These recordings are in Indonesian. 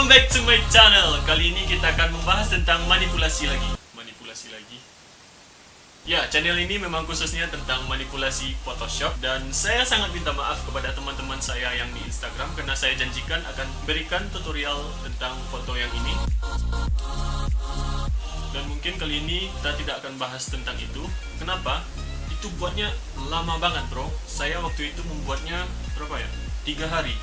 back to my channel. Kali ini kita akan membahas tentang manipulasi lagi. Ya, channel ini memang khususnya tentang manipulasi Photoshop. Dan saya sangat minta maaf kepada teman-teman saya yang di Instagram, karena saya janjikan akan berikan tutorial tentang foto yang ini. Dan mungkin kali ini kita tidak akan bahas tentang itu. Kenapa? Itu buatnya lama banget bro. Saya waktu itu membuatnya berapa ya? 3 hari.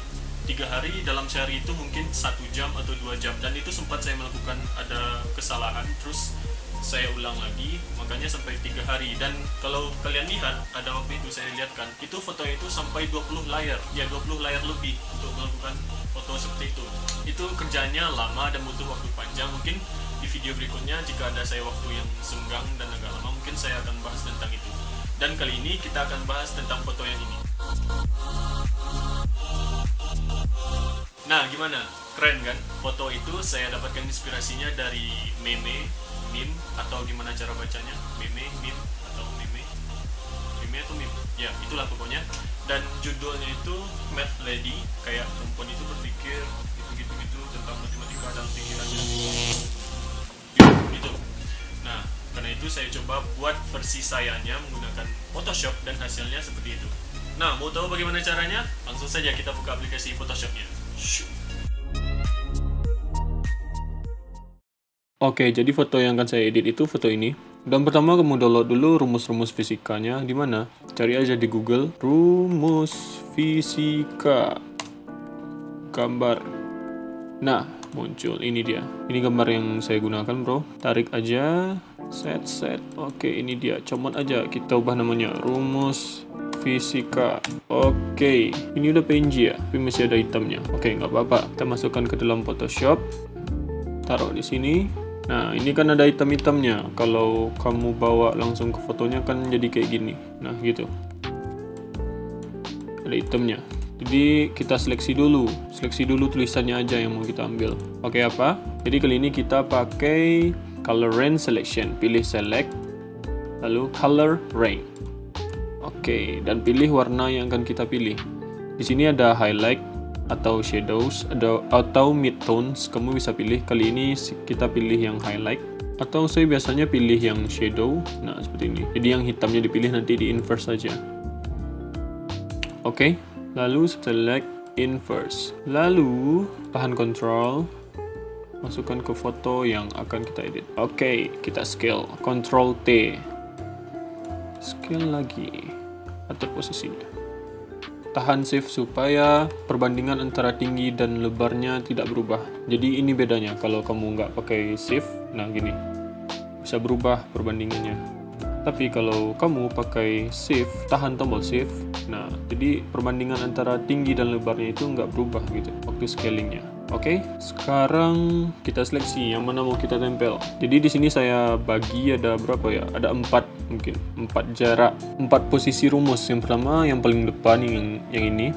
3 hari, dalam sehari itu mungkin 1 jam atau 2 jam. Dan itu sempat saya melakukan ada kesalahan, terus saya ulang lagi, makanya sampai 3 hari. Dan kalau kalian lihat, ada waktu itu saya lihatkan, itu foto itu sampai 20 layar. Ya 20 layar lebih untuk melakukan foto seperti itu. Itu kerjanya lama dan butuh waktu panjang. Mungkin di video berikutnya jika ada saya waktu yang senggang dan agak lama, mungkin saya akan bahas tentang itu. Dan kali ini kita akan bahas tentang foto yang ini. Nah, gimana? Keren kan? Foto itu saya dapatkan inspirasinya dari meme atau gimana cara bacanya? Meme atau meme atau meme? Ya, itulah pokoknya. Dan judulnya itu Math Lady, kayak perempuan itu berpikir gitu tentang matematika dalam pikirannya. Gitu. Nah, karena itu saya coba buat versi sayanya menggunakan Photoshop dan hasilnya seperti itu. Nah, mau tahu bagaimana caranya? Langsung saja kita buka aplikasi Photoshopnya. Oke, jadi foto yang akan saya edit itu foto ini. Dan pertama kamu download dulu rumus-rumus fisikanya. Di mana? Cari aja di Google rumus fisika gambar. Nah, muncul ini dia. Ini gambar yang saya gunakan, bro. Tarik aja, set. Oke, ini dia. Comot aja. Kita ubah namanya rumus fisika. Oke, ini udah PNG ya, tapi masih ada hitamnya. Oke, nggak apa-apa. Kita masukkan ke dalam Photoshop. Taruh di sini. Nah, ini kan ada hitam-hitamnya. Kalau kamu bawa langsung ke fotonya kan jadi kayak gini. Nah, gitu. Ada hitamnya. Jadi kita seleksi dulu tulisannya aja yang mau kita ambil. Pakai apa? Jadi kali ini kita pakai color range selection. Pilih select, lalu color range. Oke, dan pilih warna yang akan kita pilih. Di sini ada highlight atau shadows, atau midtones. Kamu bisa pilih. Kali ini kita pilih yang highlight, atau saya biasanya pilih yang shadow. Nah, seperti ini. Jadi yang hitamnya dipilih, nanti di inverse saja. Oke, lalu select inverse. Lalu tahan control, masukkan ke foto yang akan kita edit. Oke, kita scale. Ctrl T. Scale lagi. Atur posisinya. Tahan shift supaya perbandingan antara tinggi dan lebarnya tidak berubah. Jadi ini bedanya kalau kamu nggak pakai shift. Nah gini, bisa berubah perbandingannya. Tapi kalau kamu pakai shift, tahan tombol shift, nah jadi perbandingan antara tinggi dan lebarnya itu nggak berubah gitu waktu scalingnya. Oke, sekarang kita seleksi yang mana mau kita tempel. Jadi di sini saya bagi ada berapa ya? Ada 4 mungkin, 4 jarak, 4 posisi rumus. Yang pertama yang paling depan, yang ini.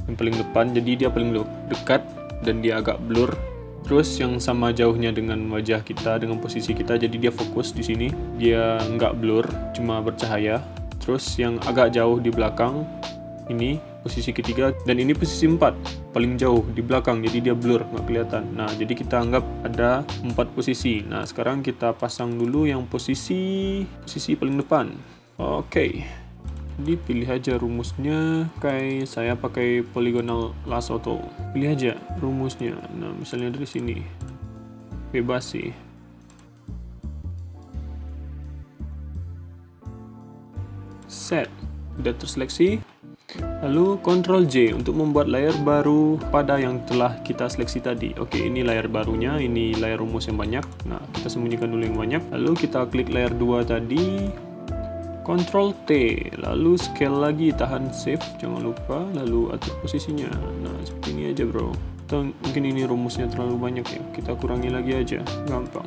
Yang paling depan, jadi dia paling dekat dan dia agak blur. Terus yang sama jauhnya dengan wajah kita, dengan posisi kita, jadi dia fokus di sini. Dia nggak blur, cuma bercahaya. Terus yang agak jauh di belakang, ini posisi ketiga, dan ini posisi 4 paling jauh di belakang, jadi dia blur, nggak kelihatan. Nah, jadi kita anggap ada 4 posisi. Nah, sekarang kita pasang dulu yang posisi paling depan. Oke, jadi pilih aja rumusnya. Kayak saya pakai polygonal lasso tool. Pilih aja rumusnya. Nah, misalnya dari sini, bebas sih. Set, udah terseleksi. Lalu Ctrl J untuk membuat layer baru pada yang telah kita seleksi tadi. Oke, ini layar barunya, ini layar rumus yang banyak. Nah, kita sembunyikan dulu yang banyak. Lalu kita klik layer 2 tadi, Ctrl T, lalu scale lagi, tahan shift, jangan lupa, lalu atur posisinya. Nah, seperti ini aja bro. Atau mungkin ini rumusnya terlalu banyak ya, kita kurangi lagi aja, gampang.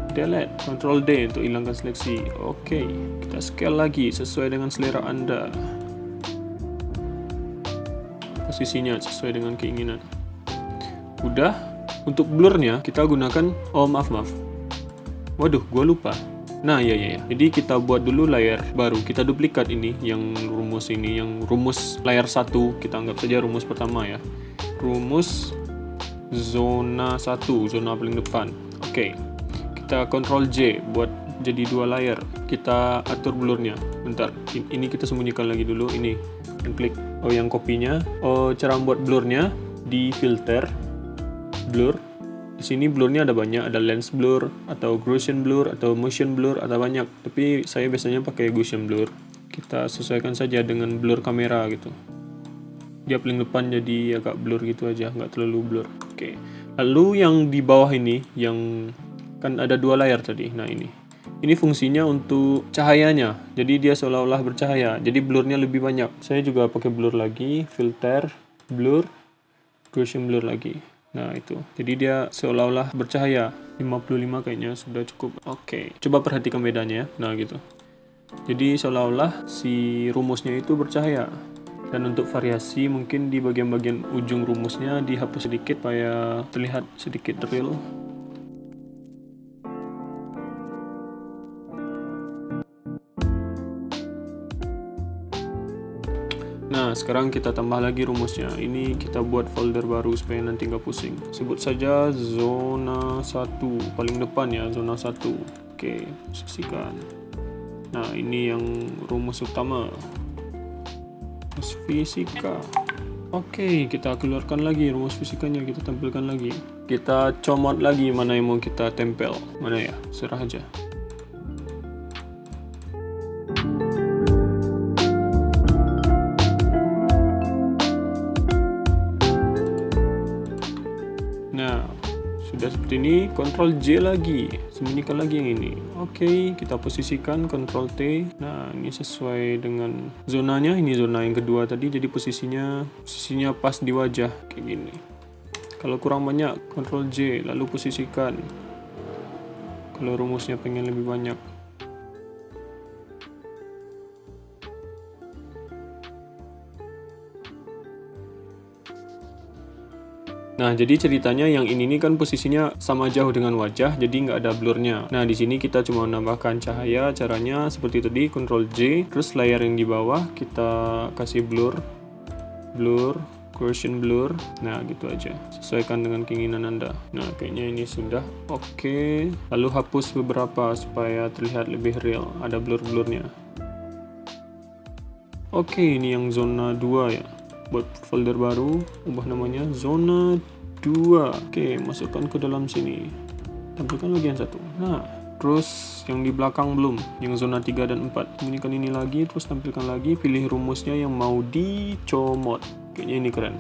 Delete, Ctrl D untuk hilangkan seleksi. Oke, kita scale lagi sesuai dengan selera Anda. Posisinya sesuai dengan keinginan. Udah, untuk blurnya kita gunakan, oh maaf. Waduh, gua lupa. Nah, ya. Jadi kita buat dulu layer baru. Kita duplikat ini, yang rumus ini, yang rumus layer 1. Kita anggap saja rumus pertama ya. Rumus zona 1, zona paling depan. Oke. Kita Ctrl J buat jadi 2 layer. Kita atur blurnya. Bentar, ini kita sembunyikan lagi dulu. Ini, klik. Oh, yang kopinya. Oh, cara buat blurnya di filter, blur. Di sini blurnya ada banyak, ada lens blur, atau Gaussian blur, atau motion blur, ada banyak. Tapi saya biasanya pakai Gaussian blur. Kita sesuaikan saja dengan blur kamera gitu. Dia paling depan jadi agak blur gitu aja, nggak terlalu blur. Oke. Lalu yang di bawah ini, yang kan ada 2 layar tadi. Nah ini fungsinya untuk cahayanya. Jadi dia seolah-olah bercahaya. Jadi blurnya lebih banyak. Saya juga pakai blur lagi, filter, blur, Gaussian blur lagi. Nah itu, jadi dia seolah-olah bercahaya. 55 kayaknya sudah cukup. Oke, coba perhatikan bedanya ya. Nah gitu, jadi seolah-olah si rumusnya itu bercahaya. Dan untuk variasi mungkin di bagian-bagian ujung rumusnya dihapus sedikit supaya terlihat sedikit real. Nah, sekarang kita tambah lagi rumusnya. Ini kita buat folder baru supaya nanti nggak pusing. Sebut saja zona 1, paling depan ya, zona 1. Oke, posisikan. Nah, ini yang rumus utama. Rumus fisika. Oke, kita keluarkan lagi rumus fisikanya, kita tampilkan lagi. Kita comot lagi mana yang mau kita tempel. Mana ya? Serah aja. Nah, sudah seperti ini, Ctrl J lagi, sembunyikan lagi yang ini. Oke, kita posisikan Ctrl T. Nah, ini sesuai dengan zonanya, ini zona yang kedua tadi, jadi posisinya pas di wajah kayak gini. Kalau kurang banyak, Ctrl J, lalu posisikan. Kalau rumusnya pengen lebih banyak. Nah, jadi ceritanya yang ini kan posisinya sama jauh dengan wajah, jadi nggak ada blurnya. Nah, di sini kita cuma menambahkan cahaya, caranya seperti tadi, Ctrl J, terus layer yang di bawah kita kasih blur, Gaussian blur, nah gitu aja. Sesuaikan dengan keinginan Anda. Nah, kayaknya ini sudah oke. Lalu hapus beberapa supaya terlihat lebih real, ada blur-blurnya. Oke, ini yang zona 2 ya. Buat folder baru, ubah namanya zona 2. Oke, masukkan ke dalam sini. Tampilkan lagi yang 1. Nah, terus yang di belakang belum, yang zona 3 dan 4. Sembunyikan ini lagi, terus tampilkan lagi, pilih rumusnya yang mau dicomot. Kayaknya ini keren.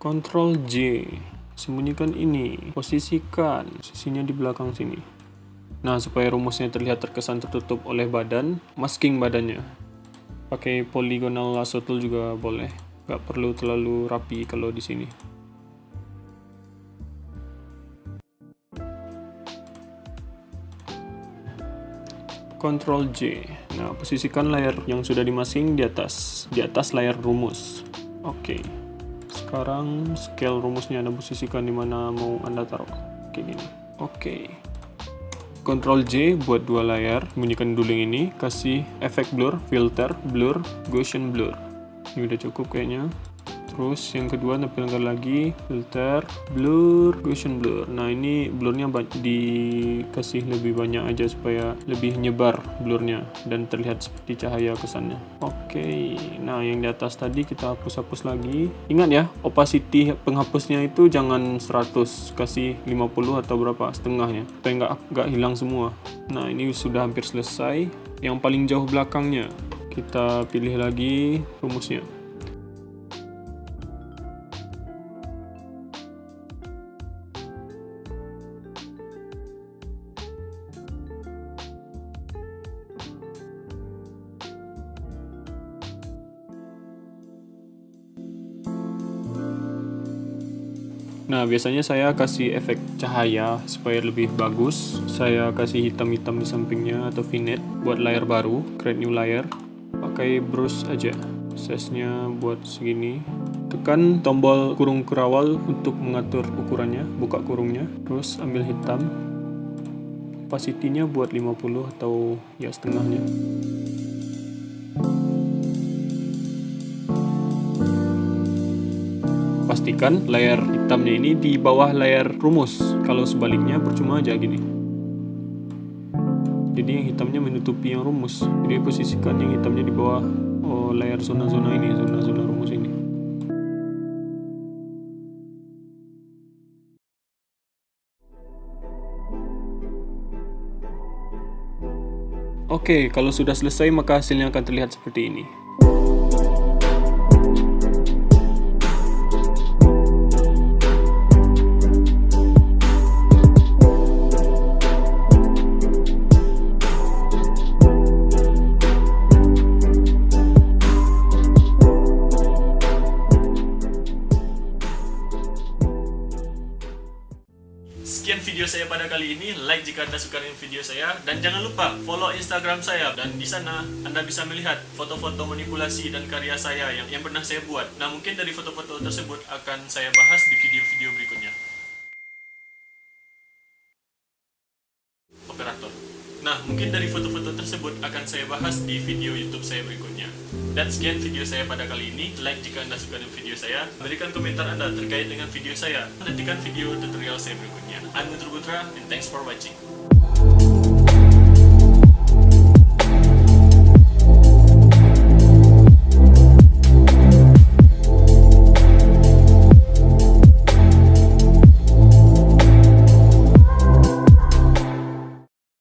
Ctrl J. Sembunyikan ini, posisikan, posisinya di belakang sini. Nah, supaya rumusnya terlihat terkesan tertutup oleh badan, masking badannya. Pakai polygonal lasso tool juga boleh. Nggak perlu terlalu rapi kalau di sini. Ctrl J. Nah, posisikan layar yang sudah dimasking di atas layar rumus. Oke. Sekarang scale rumusnya Anda posisikan di mana mau Anda taruh. Kayak gini. Oke. Ctrl J buat 2 layar, sembunyikan dulu yang ini, kasih efek blur, filter, blur, Gaussian blur. Ini udah cukup kayaknya. Terus yang kedua tampilkan lagi, filter, blur, Gaussian blur. Nah, ini blurnya dikasih lebih banyak aja supaya lebih nyebar blurnya dan terlihat seperti cahaya kesannya. Oke, nah yang di atas tadi kita hapus-hapus lagi. Ingat ya, opacity penghapusnya itu jangan 100, kasih 50 atau berapa, setengahnya, supaya nggak hilang semua. Nah, ini sudah hampir selesai. Yang paling jauh belakangnya, kita pilih lagi rumusnya. Nah, biasanya saya kasih efek cahaya supaya lebih bagus. Saya kasih hitam-hitam di sampingnya atau vignette buat layer baru, create new layer. Pakai brush aja. Size-nya buat segini. Tekan tombol kurung kerawal untuk mengatur ukurannya, buka kurungnya. Terus ambil hitam. Opacity-nya buat 50 atau ya setengahnya. Pastikan layar hitamnya ini di bawah layar rumus. Kalau sebaliknya percuma aja gini. Jadi yang hitamnya menutupi yang rumus. Jadi posisikan yang hitamnya di bawah layar zona-zona ini, zona-zona rumus ini. Oke, kalau sudah selesai maka hasilnya akan terlihat seperti ini. Sekian video saya pada kali ini. Like jika Anda suka dengan video saya, dan jangan lupa follow Instagram saya, dan di sana Anda bisa melihat foto-foto manipulasi dan karya saya yang pernah saya buat. Nah, mungkin dari foto-foto tersebut akan saya bahas di video-video berikutnya. Operator. Nah, mungkin dari foto-foto tersebut akan saya bahas di video YouTube saya berikutnya. Dan sekian video saya pada kali ini. Like jika Anda suka dengan video saya. Berikan komentar Anda terkait dengan video saya. Nantikan video tutorial saya berikutnya. I'm Guntur Putra, and thanks for watching.